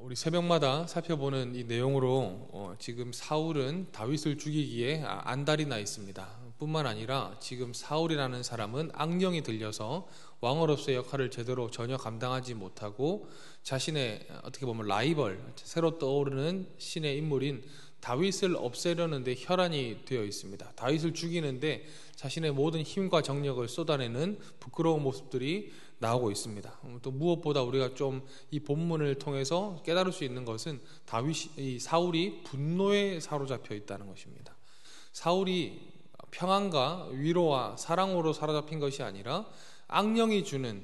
우리 새벽마다 살펴보는 이 내용으로 지금 사울은 다윗을 죽이기에 안달이 나 있습니다. 뿐만 아니라 지금 사울이라는 사람은 악령이 들려서 왕으로서의 역할을 제대로 전혀 감당하지 못하고 자신의 어떻게 보면 라이벌, 새로 떠오르는 신의 인물인 다윗을 없애려는데 혈안이 되어 있습니다. 다윗을 죽이는데 자신의 모든 힘과 정력을 쏟아내는 부끄러운 모습들이 나오고 있습니다. 또 무엇보다 우리가 좀 이 본문을 통해서 깨달을 수 있는 것은 사울이 분노에 사로잡혀 있다는 것입니다. 사울이 평안과 위로와 사랑으로 사로잡힌 것이 아니라 악령이 주는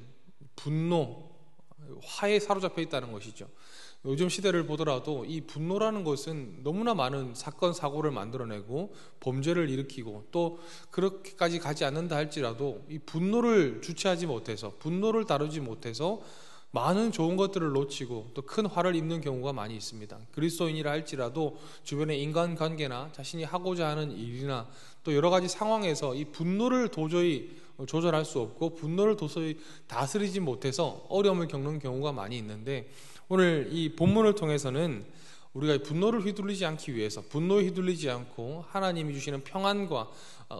분노, 화에 사로잡혀 있다는 것이죠. 요즘 시대를 보더라도 이 분노라는 것은 너무나 많은 사건 사고를 만들어내고 범죄를 일으키고 또 그렇게까지 가지 않는다 할지라도 이 분노를 주체하지 못해서, 분노를 다루지 못해서 많은 좋은 것들을 놓치고 또 큰 화를 입는 경우가 많이 있습니다. 그리스도인이라 할지라도 주변의 인간관계나 자신이 하고자 하는 일이나 또 여러 가지 상황에서 이 분노를 도저히 조절할 수 없고 분노를 도저히 다스리지 못해서 어려움을 겪는 경우가 많이 있는데, 오늘 이 본문을 통해서는 우리가 분노를 휘둘리지 않기 위해서, 분노에 휘둘리지 않고 하나님이 주시는 평안과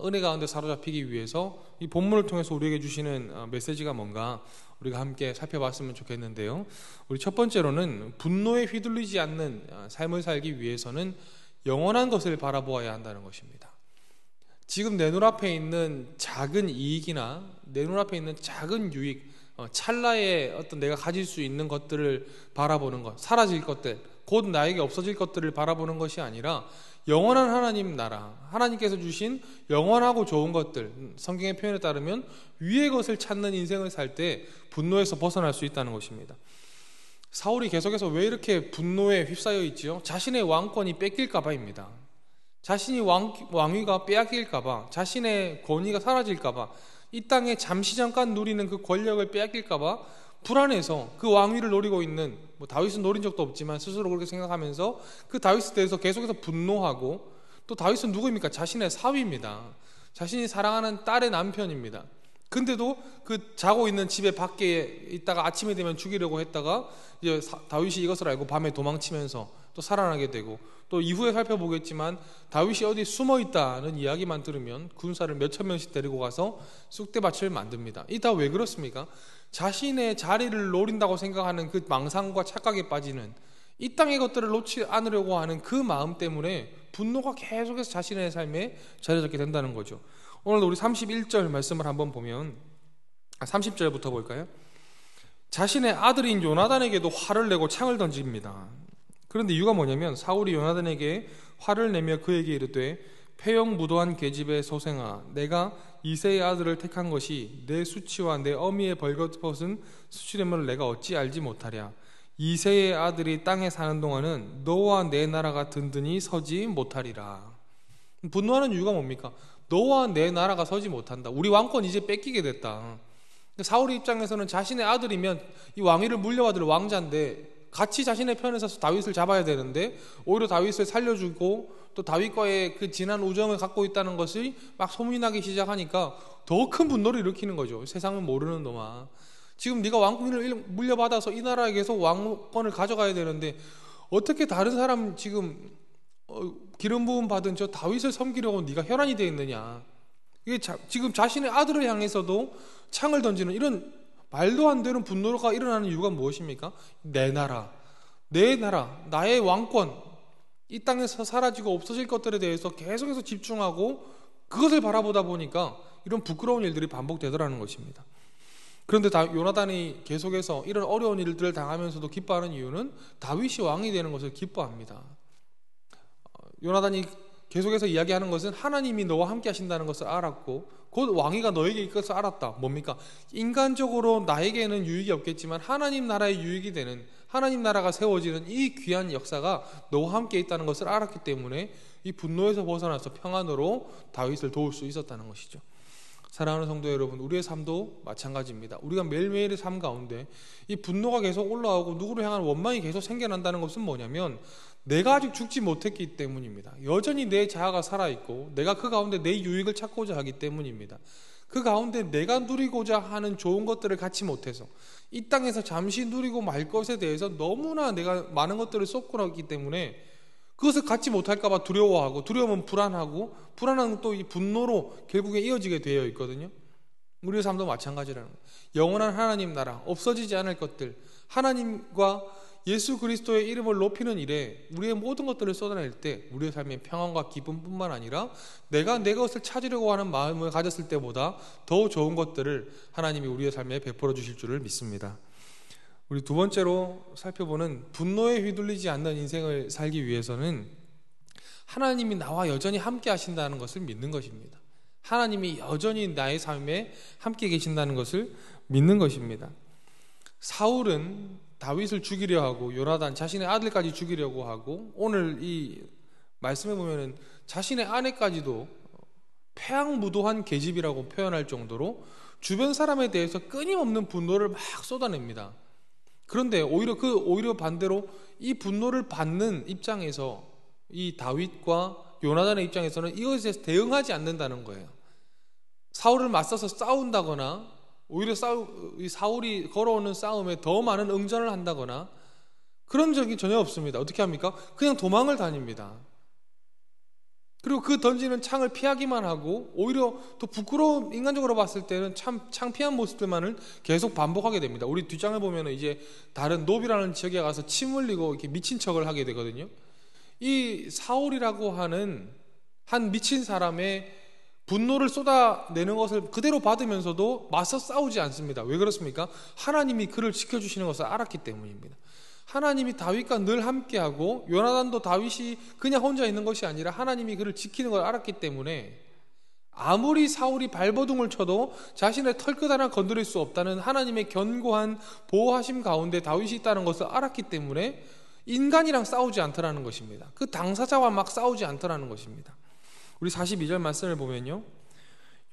은혜 가운데 사로잡히기 위해서 이 본문을 통해서 우리에게 주시는 메시지가 뭔가 우리가 함께 살펴봤으면 좋겠는데요. 우리 첫 번째로는 분노에 휘둘리지 않는 삶을 살기 위해서는 영원한 것을 바라보아야 한다는 것입니다. 지금 내 눈앞에 있는 작은 이익이나 내 눈앞에 있는 작은 유익, 찰나에 어떤 내가 가질 수 있는 것들을 바라보는 것, 사라질 것들, 곧 나에게 없어질 것들을 바라보는 것이 아니라 영원한 하나님 나라, 하나님께서 주신 영원하고 좋은 것들, 성경의 표현에 따르면 위의 것을 찾는 인생을 살 때 분노에서 벗어날 수 있다는 것입니다. 사울이 계속해서 왜 이렇게 분노에 휩싸여 있지요? 자신의 왕권이 뺏길까 봐입니다. 자신이 왕위가 빼앗길까 봐, 자신의 권위가 사라질까 봐, 이 땅에 잠시 잠깐 누리는 그 권력을 빼앗길까 봐 불안해서 그 왕위를 노리고 있는, 다윗은 노린 적도 없지만 스스로 그렇게 생각하면서 그 다윗에 대해서 계속해서 분노하고, 또 다윗은 누구입니까? 자신의 사위입니다. 자신이 사랑하는 딸의 남편입니다. 근데도 그 자고 있는 집에 밖에 있다가 아침이 되면 죽이려고 했다가 이제 다윗이 이것을 알고 밤에 도망치면서 또 살아나게 되고, 또 이후에 살펴보겠지만 다윗이 어디 숨어 있다는 이야기만 들으면 군사를 몇천 명씩 데리고 가서 쑥대밭을 만듭니다. 이 다 왜 그렇습니까? 자신의 자리를 노린다고 생각하는 그 망상과 착각에 빠지는, 이 땅의 것들을 놓지 않으려고 하는 그 마음 때문에 분노가 계속해서 자신의 삶에 자리 잡게 된다는 거죠. 오늘도 우리 31절 말씀을 한번 보면, 30절부터 볼까요? 자신의 아들인 요나단에게도 화를 내고 창을 던집니다. 그런데 이유가 뭐냐면, 사울이 요나단에게 화를 내며 그에게 이르되 폐영무도한 계집의 소생아, 내가 이새의 아들을 택한 것이 내 수치와 내 어미의 벌거벗은 수치됨을 내가 어찌 알지 못하랴. 이새의 아들이 땅에 사는 동안은 너와 내 나라가 든든히 서지 못하리라. 분노하는 이유가 뭡니까? 너와 내 나라가 서지 못한다. 우리 왕권 이제 뺏기게 됐다. 사울의 입장에서는 자신의 아들이면 이 왕위를 물려받을 왕자인데 같이 자신의 편에 서서 다윗을 잡아야 되는데, 오히려 다윗을 살려주고 또 다윗과의 그 진한 우정을 갖고 있다는 것이 막 소문이 나기 시작하니까 더 큰 분노를 일으키는 거죠. 세상은 모르는 놈아, 지금 네가 왕권을 물려받아서 이 나라에 계속 왕권을 가져가야 되는데 어떻게 다른 사람 지금 기름 부음 받은 저 다윗을 섬기려고 네가 혈안이 되어 있느냐. 이게 지금 자신의 아들을 향해서도 창을 던지는 이런 말도 안 되는 분노가 일어나는 이유가 무엇입니까? 내 나라, 나의 왕권, 이 땅에서 사라지고 없어질 것들에 대해서 계속해서 집중하고 그것을 바라보다 보니까 이런 부끄러운 일들이 반복되더라는 것입니다. 그런데 요나단이 계속해서 이런 어려운 일들을 당하면서도 기뻐하는 이유는 다윗이 왕이 되는 것을 기뻐합니다. 요나단이 계속해서 이야기하는 것은 하나님이 너와 함께 하신다는 것을 알았고 곧 왕위가 너에게 있을 것을 알았다. 뭡니까? 인간적으로 나에게는 유익이 없겠지만 하나님 나라의 유익이 되는, 하나님 나라가 세워지는 이 귀한 역사가 너와 함께 있다는 것을 알았기 때문에 이 분노에서 벗어나서 평안으로 다윗을 도울 수 있었다는 것이죠. 사랑하는 성도 여러분, 우리의 삶도 마찬가지입니다. 우리가 매일매일의 삶 가운데 이 분노가 계속 올라오고 누구를 향한 원망이 계속 생겨난다는 것은 뭐냐면 내가 아직 죽지 못했기 때문입니다. 여전히 내 자아가 살아있고 내가 그 가운데 내 유익을 찾고자 하기 때문입니다. 그 가운데 내가 누리고자 하는 좋은 것들을 갖지 못해서 이 땅에서 잠시 누리고 말 것에 대해서 너무나 내가 많은 것들을 쏟고 나기 때문에 그것을 갖지 못할까 봐 두려워하고, 두려우면 불안하고, 불안한 또 이 분노로 결국에 이어지게 되어 있거든요. 우리의 삶도 마찬가지라는 거예요. 영원한 하나님 나라, 없어지지 않을 것들, 하나님과 예수 그리스도의 이름을 높이는 일에 우리의 모든 것들을 쏟아낼 때 우리의 삶의 평안과 기쁨뿐만 아니라 내가 내 것을 찾으려고 하는 마음을 가졌을 때보다 더 좋은 것들을 하나님이 우리의 삶에 베풀어 주실 줄을 믿습니다. 우리 두 번째로 살펴보는 분노에 휘둘리지 않는 인생을 살기 위해서는 하나님이 나와 여전히 함께 하신다는 것을 믿는 것입니다. 하나님이 여전히 나의 삶에 함께 계신다는 것을 믿는 것입니다. 사울은 다윗을 죽이려 하고 요나단 자신의 아들까지 죽이려고 하고, 오늘 이 말씀에 보면은 자신의 아내까지도 패양무도한 계집이라고 표현할 정도로 주변 사람에 대해서 끊임없는 분노를 막 쏟아냅니다. 그런데 오히려 반대로 이 분노를 받는 입장에서 이 다윗과 요나단의 입장에서는 이것에 대응하지 않는다는 거예요. 사울을 맞서서 싸운다거나, 오히려 사울이 걸어오는 싸움에 더 많은 응전을 한다거나 그런 적이 전혀 없습니다. 어떻게 합니까? 그냥 도망을 다닙니다. 그리고 그 던지는 창을 피하기만 하고, 오히려 더 부끄러운, 인간적으로 봤을 때는 참 창피한 모습들만을 계속 반복하게 됩니다. 우리 뒷장을 보면 이제 다른 노비라는 지역에 가서 침 흘리고 이렇게 미친 척을 하게 되거든요. 이 사울이라고 하는 한 미친 사람의 분노를 쏟아내는 것을 그대로 받으면서도 맞서 싸우지 않습니다. 왜 그렇습니까? 하나님이 그를 지켜주시는 것을 알았기 때문입니다. 하나님이 다윗과 늘 함께하고, 요나단도 다윗이 그냥 혼자 있는 것이 아니라 하나님이 그를 지키는 걸 알았기 때문에 아무리 사울이 발버둥을 쳐도 자신의 털끝 하나 건드릴 수 없다는 하나님의 견고한 보호하심 가운데 다윗이 있다는 것을 알았기 때문에 인간이랑 싸우지 않더라는 것입니다. 그 당사자와 막 싸우지 않더라는 것입니다. 우리 42절 말씀을 보면요,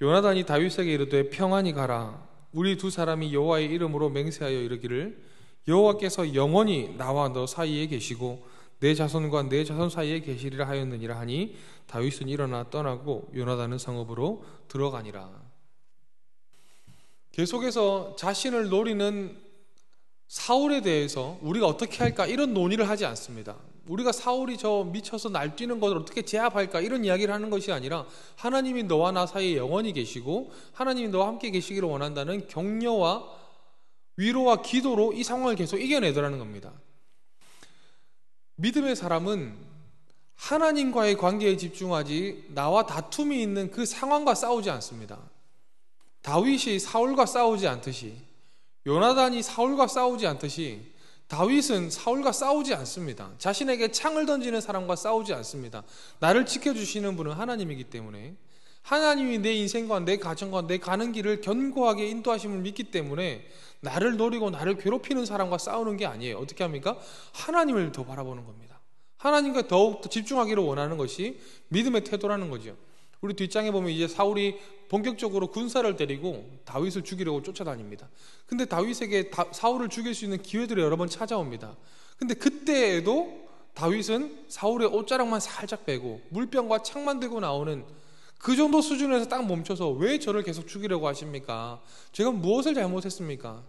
요나단이 다윗에게 이르되 평안히 가라. 우리 두 사람이 여호와의 이름으로 맹세하여 이르기를 여호와께서 영원히 나와 너 사이에 계시고 내 자손과 내 자손 사이에 계시리라 하였느니라 하니 다윗은 일어나 떠나고 요나단은 성읍으로 들어가니라. 계속해서 자신을 노리는 사울에 대해서 우리가 어떻게 할까 이런 논의를 하지 않습니다. 우리가 사울이 저 미쳐서 날뛰는 것을 어떻게 제압할까 이런 이야기를 하는 것이 아니라, 하나님이 너와 나 사이에 영원히 계시고 하나님이 너와 함께 계시기를 원한다는 격려와 위로와 기도로 이 상황을 계속 이겨내더라는 겁니다. 믿음의 사람은 하나님과의 관계에 집중하지 나와 다툼이 있는 그 상황과 싸우지 않습니다. 다윗이 사울과 싸우지 않듯이, 요나단이 사울과 싸우지 않듯이 다윗은 사울과 싸우지 않습니다. 자신에게 창을 던지는 사람과 싸우지 않습니다. 나를 지켜주시는 분은 하나님이기 때문에, 하나님이 내 인생과 내 가정과 내 가는 길을 견고하게 인도하심을 믿기 때문에 나를 노리고 나를 괴롭히는 사람과 싸우는 게 아니에요. 어떻게 합니까? 하나님을 더 바라보는 겁니다. 하나님과 더욱 더 집중하기를 원하는 것이 믿음의 태도라는 거죠. 우리 뒷장에 보면 이제 사울이 본격적으로 군사를 데리고 다윗을 죽이려고 쫓아다닙니다. 근데 다윗에게 사울을 죽일 수 있는 기회들이 여러 번 찾아옵니다. 근데 그때에도 다윗은 사울의 옷자락만 살짝 빼고 물병과 창만 들고 나오는 그 정도 수준에서 딱 멈춰서 왜 저를 계속 죽이려고 하십니까? 제가 무엇을 잘못했습니까?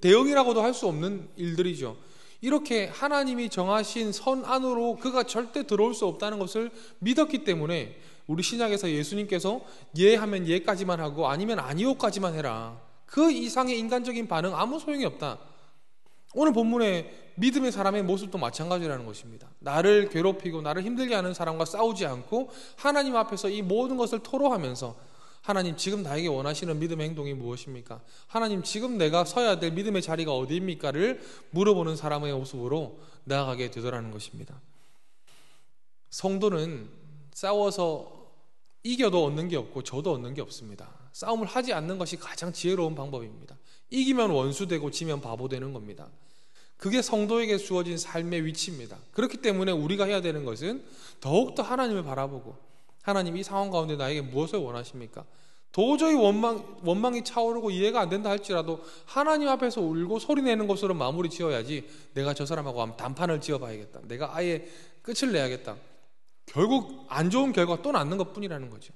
대응이라고도 할 수 없는 일들이죠. 이렇게 하나님이 정하신 선 안으로 그가 절대 들어올 수 없다는 것을 믿었기 때문에 우리 신약에서 예수님께서 예 하면 예까지만 하고 아니면 아니오까지만 해라. 그 이상의 인간적인 반응 아무 소용이 없다. 오늘 본문에 믿음의 사람의 모습도 마찬가지라는 것입니다. 나를 괴롭히고 나를 힘들게 하는 사람과 싸우지 않고 하나님 앞에서 이 모든 것을 토로하면서, 하나님 지금 나에게 원하시는 믿음의 행동이 무엇입니까? 하나님 지금 내가 서야 될 믿음의 자리가 어디입니까?를 물어보는 사람의 모습으로 나아가게 되더라는 것입니다. 성도는 싸워서 이겨도 얻는 게 없고 져도 얻는 게 없습니다. 싸움을 하지 않는 것이 가장 지혜로운 방법입니다. 이기면 원수 되고 지면 바보 되는 겁니다. 그게 성도에게 주어진 삶의 위치입니다. 그렇기 때문에 우리가 해야 되는 것은 더욱더 하나님을 바라보고, 하나님 이 상황 가운데 나에게 무엇을 원하십니까? 도저히 원망이 차오르고 이해가 안 된다 할지라도 하나님 앞에서 울고 소리내는 것으로 마무리 지어야지, 내가 저 사람하고 한번 단판을 지어봐야겠다, 내가 아예 끝을 내야겠다, 결국 안 좋은 결과가 또 낳는 것뿐이라는 거죠.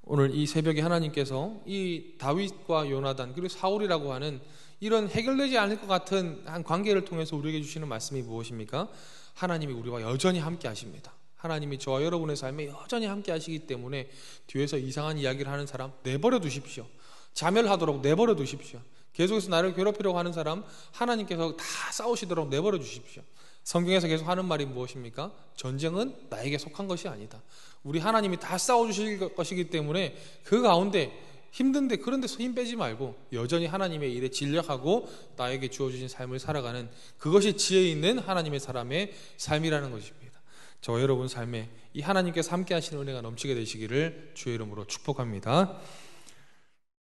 오늘 이 새벽에 하나님께서 이 다윗과 요나단 그리고 사울이라고 하는 이런 해결되지 않을 것 같은 한 관계를 통해서 우리에게 주시는 말씀이 무엇입니까? 하나님이 우리와 여전히 함께 하십니다. 하나님이 저와 여러분의 삶에 여전히 함께 하시기 때문에 뒤에서 이상한 이야기를 하는 사람 내버려 두십시오. 자멸하도록 내버려 두십시오. 계속해서 나를 괴롭히려고 하는 사람 하나님께서 다 싸우시도록 내버려 주십시오. 성경에서 계속 하는 말이 무엇입니까? 전쟁은 나에게 속한 것이 아니다. 우리 하나님이 다 싸워주실 것이기 때문에 그 가운데 힘든데 그런 데서 힘 빼지 말고 여전히 하나님의 일에 진력하고 나에게 주어주신 삶을 살아가는 그것이 지혜 있는 하나님의 사람의 삶이라는 것입니다. 저와 여러분 삶에 이 하나님께서 함께 하시는 은혜가 넘치게 되시기를 주의 이름으로 축복합니다.